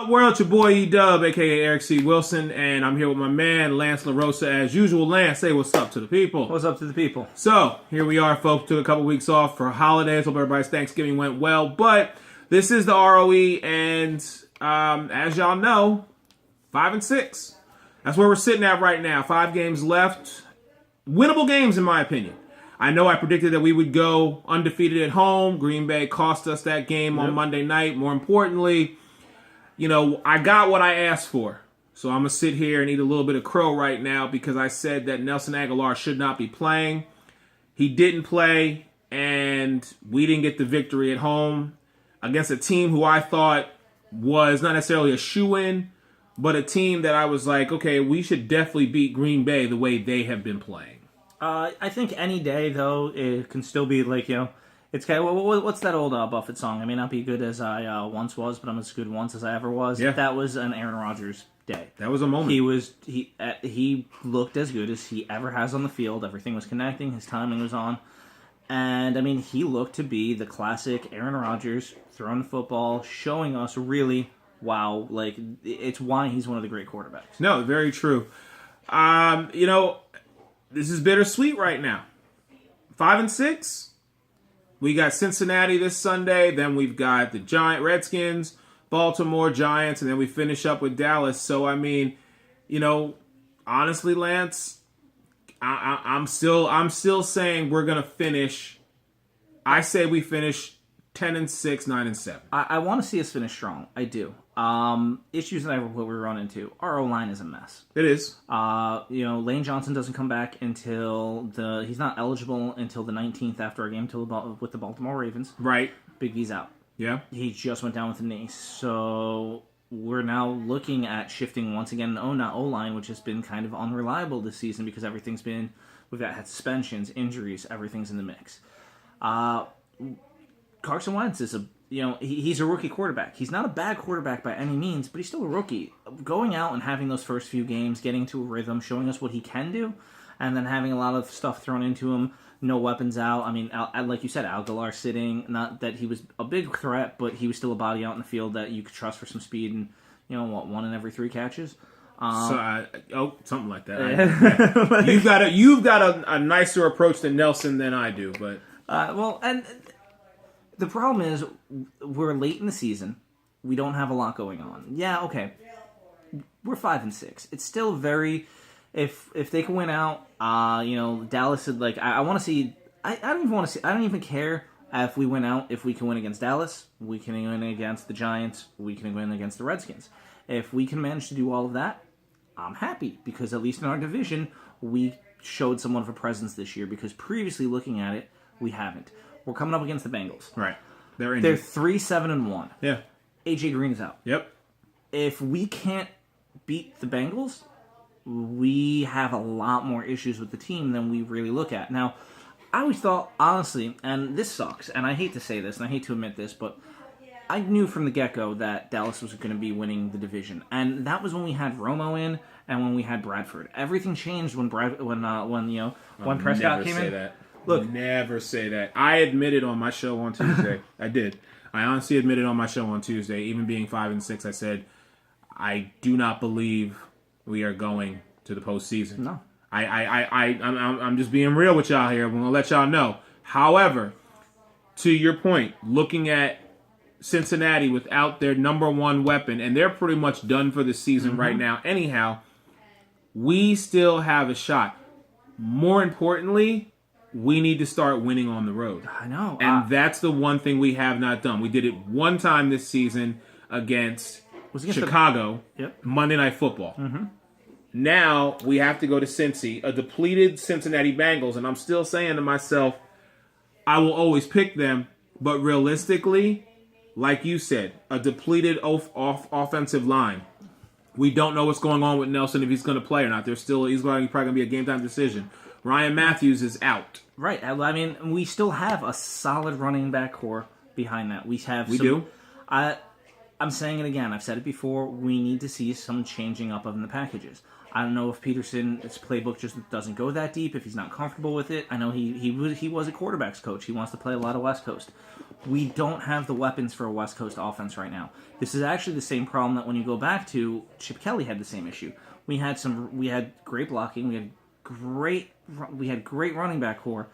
World, your boy E-Dub, a.k.a. Eric C. Wilson, and I'm here with my man, Lance LaRosa, as usual. Lance, say what's up to the people. What's up to the people? So, here we are, folks. Took a couple weeks off for holidays. Hope everybody's Thanksgiving went well. But this is the ROE, and as y'all know, 5-6. That's where we're sitting at right now. 5 games left. Winnable games, in my opinion. I know I predicted that we would go undefeated at home. Green Bay cost us that game on Monday night. More importantly, I got what I asked for. So I'm going to sit here and eat a little bit of crow right now because I said that Nelson Agholor should not be playing. He didn't play, and we didn't get the victory at home against a team who I thought was not necessarily a shoo-in, but a team that I was like, okay, we should definitely beat Green Bay the way they have been playing. I think any day, though, it can still be like, it's kind of, what's that old Buffett song? I may not be good as I once was, but I'm as good once as I ever was. Yeah. That was an Aaron Rodgers day. That was a moment. He looked as good as he ever has on the field. Everything was connecting. His timing was on. And, he looked to be the classic Aaron Rodgers throwing the football, showing us really, wow, it's why he's one of the great quarterbacks. No, very true. This is bittersweet right now. 5-6. We got Cincinnati this Sunday. Then we've got the Redskins, Baltimore Giants, and then we finish up with Dallas. So, honestly, Lance, I'm still saying we're gonna finish. I say we finish 10-6, 9-7. I want to see us finish strong. I do. Issues that we run into. Our O-line is a mess. It is. Lane Johnson doesn't come back until he's not eligible until the 19th after our game with the Baltimore Ravens. Right. Big V's out. Yeah. He just went down with a knee. So we're now looking at shifting once again the O-line, which has been kind of unreliable this season because we've had suspensions, injuries, everything's in the mix. Carson Wentz is he's a rookie quarterback. He's not a bad quarterback by any means, but he's still a rookie. Going out and having those first few games, getting to a rhythm, showing us what he can do, and then having a lot of stuff thrown into him, no weapons out. Like you said, Agholor sitting, not that he was a big threat, but he was still a body out in the field that you could trust for some speed and, 1 in every 3 catches. Something like that. You've got a nicer approach to Nelson than I do, but... and the problem is we're late in the season. We don't have a lot going on. Yeah, okay. We're 5-6. It's still very... If they can win out, Dallas would I want to see... I don't even want to see... I don't even care if we win out. If we can win against Dallas, we can win against the Giants, we can win against the Redskins. If we can manage to do all of that, I'm happy. Because at least in our division, we showed somewhat of a presence this year. Because previously looking at it, we haven't. We're coming up against the Bengals. Right. They're 3-7-1. Yeah. AJ Green is out. Yep. If we can't beat the Bengals, we have a lot more issues with the team than we really look at. Now, I always thought, honestly, and this sucks, and I hate to say this, and I hate to admit this, but I knew from the get-go that Dallas was going to be winning the division. And that was when we had Romo in and when we had Bradford. Everything changed when Prescott came in. That. Look, never say that. I admitted on my show on Tuesday. I did. I honestly admitted on my show on Tuesday, even being 5-6, I said, I do not believe we are going to the postseason. No. I'm just being real with y'all here. I'm going to let y'all know. However, to your point, looking at Cincinnati without their number one weapon, and they're pretty much done for the season right now anyhow, we still have a shot. More importantly, we need to start winning on the road. I know. And that's the one thing we have not done. We did it one time this season against Chicago, Monday Night Football. Mm-hmm. Now we have to go to Cincy, a depleted Cincinnati Bengals, and I'm still saying to myself, I will always pick them, but realistically, like you said, a depleted offensive line. We don't know what's going on with Nelson, if he's going to play or not. He's probably going to be a game-time decision. Ryan Matthews is out. Right. We still have a solid running back core behind that. We do. I'm saying it again. I've said it before. We need to see some changing up of the packages. I don't know if Peterson's playbook just doesn't go that deep, if he's not comfortable with it. I know he was a quarterbacks coach. He wants to play a lot of West Coast. We don't have the weapons for a West Coast offense right now. This is actually the same problem that when you go back to, Chip Kelly had the same issue. We had great blocking, we had great running back core,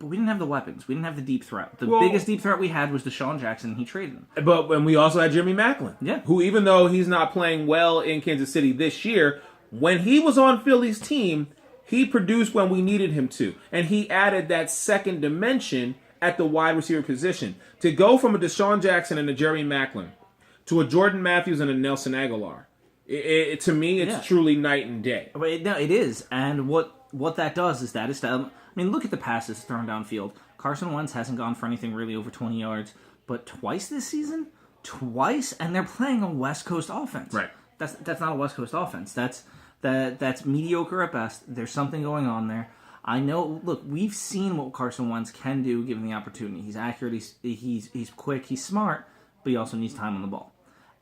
but we didn't have the weapons. We didn't have the deep threat. The biggest deep threat we had was Deshaun Jackson, and he traded him. But when we also had Jimmy Macklin, Yeah. who, even though he's not playing well in Kansas City this year, when he was on Philly's team, he produced when we needed him to. And he added that second dimension at the wide receiver position. To go from a Deshaun Jackson and a Jeremy Macklin to a Jordan Matthews and a Nelson Aguilar, to me, it's truly night and day. No, it is. And what that does is look at the passes thrown downfield. Carson Wentz hasn't gone for anything really over 20 yards, but twice this season? Twice? And they're playing a West Coast offense. Right. That's not a West Coast offense. That's mediocre at best. There's something going on there. I know. Look, we've seen what Carson Wentz can do given the opportunity. He's accurate. He's quick. He's smart, but he also needs time on the ball,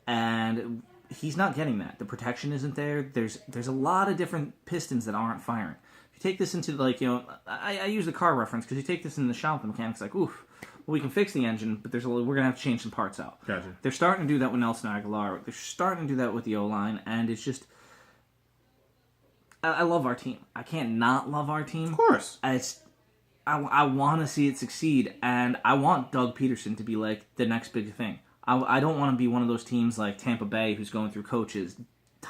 and he's not getting that. The protection isn't there. There's a lot of different pistons that aren't firing. If you take this into I use the car reference because you take this in the shop, the mechanic's like, oof. Well, we can fix the engine, but we're going to have to change some parts out. Gotcha. They're starting to do that with Nelson Aguilar. They're starting to do that with the O-line, and it's just... I love our team. I can't not love our team. Of course. I want to see it succeed, and I want Doug Peterson to be like the next big thing. I don't want to be one of those teams like Tampa Bay who's going through coaches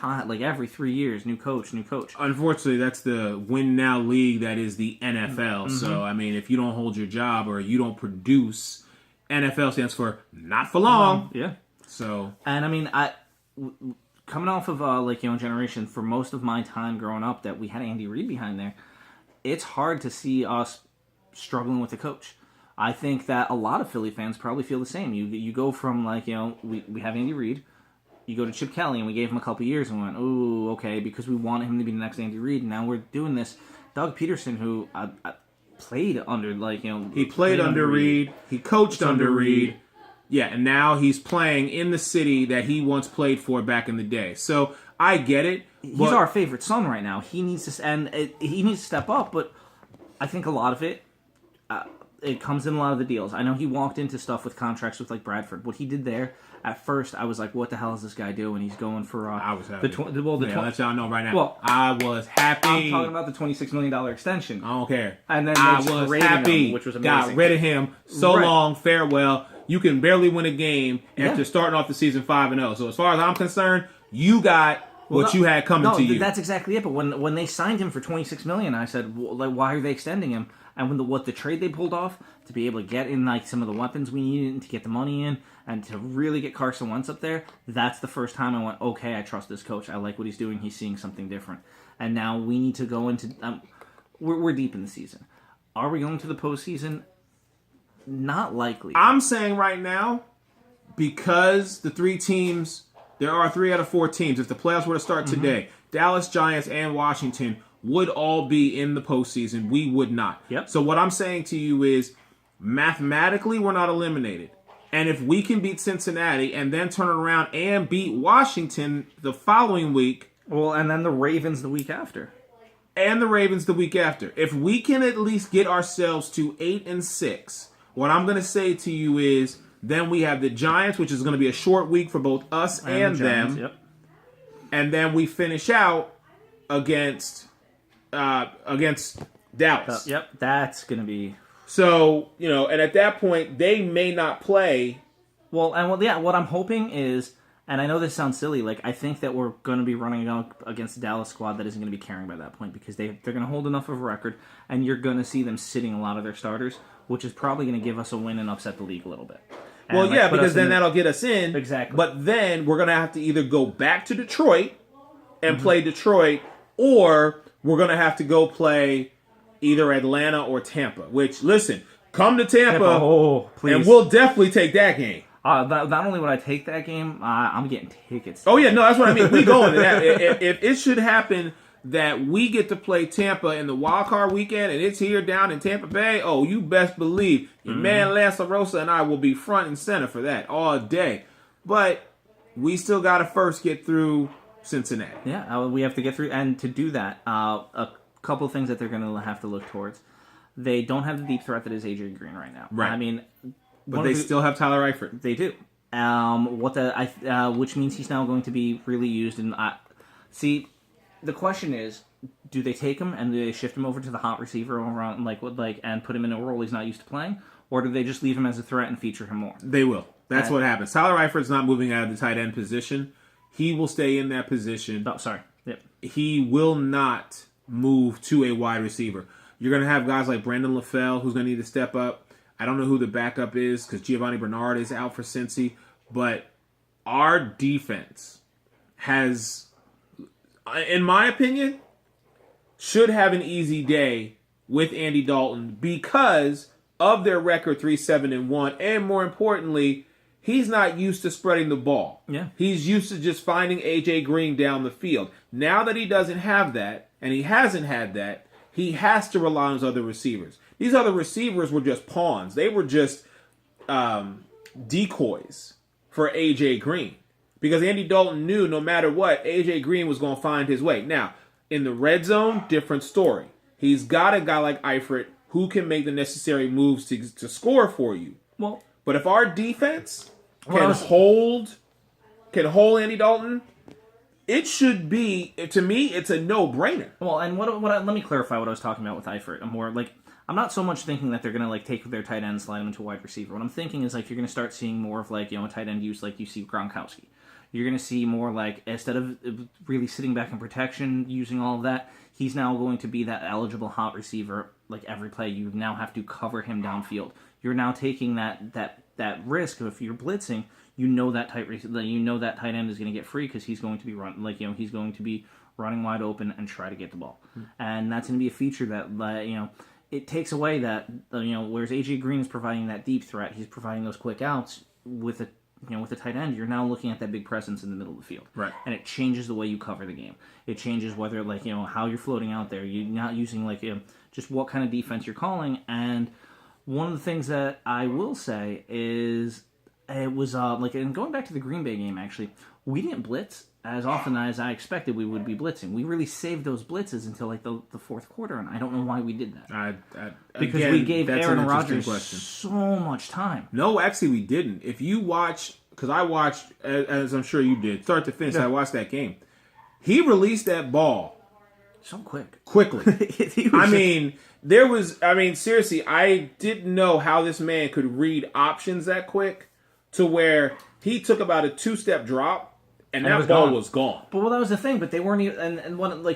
like every 3 years, new coach. Unfortunately, that's the win now league that is the NFL. Mm-hmm. So, I mean, if you don't hold your job or you don't produce, NFL stands for not for long. Yeah. So, and I mean, coming off of generation, for most of my time growing up that we had Andy Reid behind there, it's hard to see us struggling with the coach. I think that a lot of Philly fans probably feel the same. You go from we have Andy Reid, you go to Chip Kelly, and we gave him a couple years and went, oh, okay, because we want him to be the next Andy Reid, and now we're doing this. Doug Peterson, who played under he played under Reid, he coached under Reid. Yeah, and now he's playing in the city that he once played for back in the day. So I get it. He's our favorite son right now. He needs to he needs to step up. But I think a lot of it comes in a lot of the deals. I know he walked into stuff with contracts with Bradford. What he did there at first, I was like, "What the hell is this guy doing?" He's going for I was happy. I'll let y'all know right now. Well, I was happy. I'm talking about the $26 million extension. I don't care. And then I was happy. Him, which was amazing. Got rid of him. So long, farewell. You can barely win a game after starting off the season 5-0. So as far as I'm concerned, you got what you had coming to you. That's exactly it. But when they signed him for $26 million, I said, why are they extending him? And when the trade they pulled off to be able to get in some of the weapons we needed and to get the money in and to really get Carson Wentz up there, that's the first time I went, okay, I trust this coach. I like what he's doing. He's seeing something different. And now we need to go into we're deep in the season. Are we going to the postseason? Not likely. I'm saying right now, because the three teams, there are 3 out of 4 teams. If the playoffs were to start today, Dallas, Giants, and Washington would all be in the postseason. We would not. Yep. So what I'm saying to you is, mathematically, we're not eliminated. And if we can beat Cincinnati and then turn it around and beat Washington the following week. Well, and then the Ravens the week after. And the Ravens the week after. If we can at least get ourselves to 8-6, what I'm going to say to you is, then we have the Giants, which is going to be a short week for both us and the them. Giants, yep. And then we finish out against Dallas. Yep, that's going to be... So, and at that point, they may not play. What I'm hoping is, and I know this sounds silly, I think that we're going to be running up against the Dallas squad that isn't going to be caring by that point because they're going to hold enough of a record, and you're going to see them sitting a lot of their starters, which is probably going to give us a win and upset the league a little bit. And because then that'll get us in. Exactly. But then we're going to have to either go back to Detroit and play Detroit, or we're going to have to go play either Atlanta or Tampa. Which, listen, come to Tampa, please. And we'll definitely take that game. Not only would I take that game, I'm getting tickets. Oh, yeah, no, that's what I mean. We going to that. If it should happen that we get to play Tampa in the wild card weekend and it's here down in Tampa Bay, oh, you best believe your man Lance LaRosa and I will be front and center for that all day. but we still got to first get through Cincinnati. Yeah, we have to get through, and to do that, a couple of things that they're going to have to look towards. They don't have the deep threat that is AJ Green right now. Right. I mean, But they still have Tyler Eifert. They do. Which means he's now going to be really used. And see, the question is, do they take him and do they shift him over to the hot receiver around and put him in a role he's not used to playing, or do they just leave him as a threat and feature him more? They will. That's what happens. Tyler Eifert's not moving out of the tight end position. He will stay in that position. Oh, sorry. Yep. He will not move to a wide receiver. You're going to have guys like Brandon LaFell who's going to need to step up. I don't know who the backup is because Giovanni Bernard is out for Cincy. But our defense has, in my opinion, should have an easy day with Andy Dalton because of their record 3-7-1. And more importantly, he's not used to spreading the ball. Yeah. He's used to just finding A.J. Green down the field. Now that he doesn't have that, and he hasn't had that, he has to rely on his other receivers. These other receivers were just pawns. They were just decoys for A.J. Green. Because Andy Dalton knew no matter what, A.J. Green was going to find his way. Now, in the red zone, different story. He's got a guy like Eifert who can make the necessary moves to score for you. Well, but if our defense can hold Andy Dalton, it should be, to me, it's a no-brainer. Well, and let me clarify what I was talking about with Eifert. I'm not so much thinking that they're going to take their tight end, slide him into a wide receiver. What I'm thinking is you're going to start seeing more of a tight end use like you see Gronkowski. You're going to see more instead of really sitting back in protection, using all of that, he's now going to be that eligible hot receiver. Every play, you now have to cover him downfield. You're now taking that risk of if you're blitzing, that tight end is going to get free because he's going to be he's going to be running wide open and try to get the ball, and that's going to be a feature that it takes away that whereas AJ Green is providing that deep threat, he's providing those quick outs with a tight end. You're now looking at that big presence in the middle of the field, right? And it changes the way you cover the game. It changes whether how you're floating out there. You're not using just what kind of defense you're calling. And one of the things that I will say is it was and going back to the Green Bay game, actually, we didn't blitz as often as I expected we would be blitzing. We really saved those blitzes until the fourth quarter, and I don't know why we did that. Because we gave Aaron Rodgers so much time. No, actually we didn't. If you watch, because I watched, as I'm sure you did, start to finish, I watched that game. He released that ball so quickly. Seriously, I didn't know how this man could read options that quick to where he took about a 2-step drop and that ball was gone. But that was the thing. But they weren't even, and when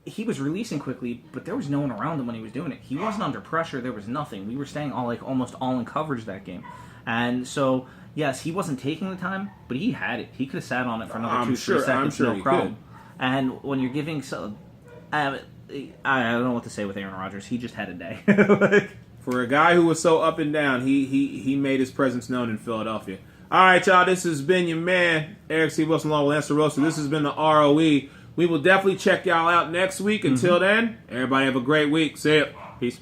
he was releasing quickly, but there was no one around him when he was doing it. He wasn't under pressure. There was nothing. We were staying almost all in coverage that game, and so yes, he wasn't taking the time, but he had it. He could have sat on it for another 2-3 seconds, I'm sure no problem. And when you're giving I don't know what to say with Aaron Rodgers. He just had a day. For a guy who was so up and down, he made his presence known in Philadelphia. All right, y'all, this has been your man, Eric C. Wilson, along with Lance Rosa. This has been the ROE. We will definitely check y'all out next week. Until then, everybody have a great week. See ya. Peace.